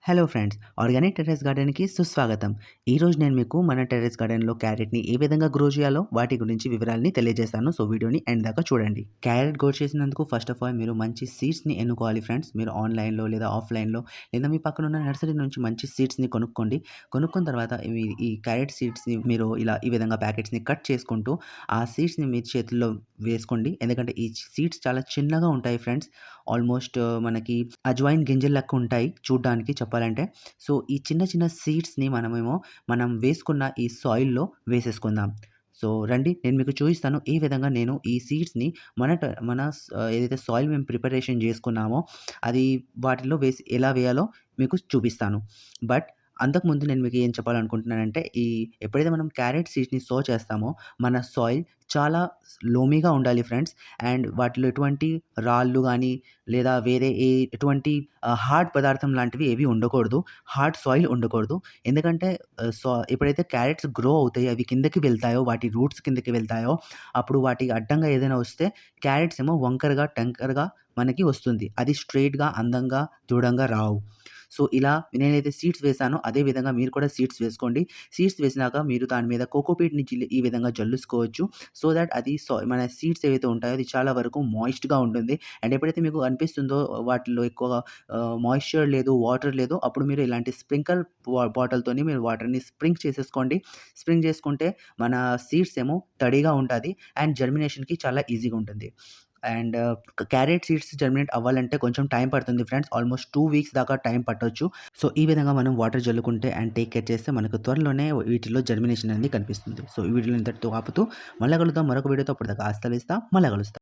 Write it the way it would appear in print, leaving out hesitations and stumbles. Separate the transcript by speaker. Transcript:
Speaker 1: Hello friends, organic terrace గార్డెన్‌కి సుస్వాగతం. ఈరోజు నేను మీకు మన టెర్రస్ గార్డెన్‌లో క్యారెట్‌ని ఏ విధంగా గ్రో చేయాలో వాటి గురించి వివరాల్ని తెలియజేస్తాను. సో, వీడియోని ఎండ్ దాకా చూడండి. క్యారెట్ గ్రో చేసినందుకు ఫస్ట్ ఆఫ్ ఆల్ మీరు మంచి సీడ్స్‌ని ఎన్నుకోవాలి ఫ్రెండ్స్. మీరు ఆన్‌లైన్‌లో లేదా ఆఫ్‌లైన్‌లో లేదా మీ పక్కనున్న నర్సరీ నుంచి మంచి సీడ్స్‌ని కొనుక్కోండి. కొనుక్కున్న తర్వాత ఈ క్యారెట్ సీడ్స్‌ని మీరు ఈ విధంగా ప్యాకెట్స్‌ని కట్ చేసుకుంటూ ఆ సీడ్స్‌ని మీ చేతుల్లో వేసుకోండి. ఎందుకంటే ఈ సీడ్స్ చాలా చిన్నగా ఉంటాయి ఫ్రెండ్స్. ఆల్మోస్ట్ మనకి అజ్వైన్ గింజల లెక్క ఉంటాయి చూడ్డానికి చెప్పాలంటే. సో, ఈ చిన్న చిన్న సీడ్స్‌ని మనం వేసుకున్న ఈ సాయిల్‌లో వేసేసుకుందాం. సో, రండి నేను మీకు చూయిస్తాను ఏ విధంగా నేను ఈ సీడ్స్‌ని ఏదైతే సాయిల్ మేము ప్రిపరేషన్ చేసుకున్నామో అది వాటిలో వేసి ఎలా వేయాలో మీకు చూపిస్తాను. బట్ అంతకుముందు నేను మీకు ఏం చెప్పాలనుకుంటున్నానంటే ఎప్పుడైతే మనం క్యారెట్ సీడ్స్‌ని సో చేస్తామో మన సాయిల్ చాలా లోమీగా ఉండాలి ఫ్రెండ్స్. అండ్ వాటిలో ఎటువంటి రాళ్ళు గానీ లేదా వేరే ఎటువంటి హార్డ్ పదార్థం లాంటివి ఏవి ఉండకూడదు. హార్డ్ సాయిల్ ఉండకూడదు. ఎందుకంటే ఎప్పుడైతే క్యారెట్స్ గ్రో అవుతాయి, అవి కిందకి వెళ్తాయో, వాటి రూట్స్ కిందకి వెళ్తాయో, అప్పుడు వాటికి అడ్డంగా ఏదైనా వస్తే క్యారెట్స్ ఏమో వంకరగా, టంకరగా మనకి వస్తుంది. అది స్ట్రెయిట్‌గా, అందంగా, దృఢంగా రావు. సో, ఇలా నేనైతే సీడ్స్ వేశానో అదే విధంగా మీరు కూడా సీడ్స్ వేసుకోండి. సీడ్స్ వేసినాక మీరు దాని మీద కోకోపీట్‌ని ఈ విధంగా జల్లుసుకోవచ్చు. సో థట్ అది మన సీడ్స్ ఏవైతే ఉంటాయో అది చాలా వరకు మాయిస్ట్‌గా ఉంటుంది. అండ్ ఎప్పుడైతే మీకు అనిపిస్తుందో వాటిలో ఎక్కువగా మాయిశ్చర్ లేదు, వాటర్ లేదు, అప్పుడు మీరు ఇలాంటి స్ప్రింకల్ బాటిల్‌తోని మీరు వాటర్‌ని స్ప్రింక్ చేసేసుకోండి. స్ప్రింక్ చేసుకుంటే మన సీడ్స్ ఏమో తడిగా ఉంటాది అండ్ జర్మినేషన్‌కి చాలా ఈజీగా ఉంటుంది. అండ్ క్యారెట్ సీడ్స్ జర్మినేట్ అవ్వాలంటే కొంచెం టైం పడుతుంది ఫ్రెండ్స్. ఆల్మోస్ట్ 2 వీక్స్ దాకా టైం పట్టొచ్చు. సో, ఈ విధంగా మనం వాటర్ జల్లుకుంటే అండ్ టేక్ కేర్ చేస్తే మనకు త్వరలోనే వీటిలో జర్మినేషన్ అనేది కనిపిస్తుంది. సో, ఈ వీడియోని ఇంతటితో ఆపుతూ మళ్ళా కలుద్దాం మరొక వీడియోతో. అప్పటిదాకా ఆస్త మళ్ళా కలుస్తాం.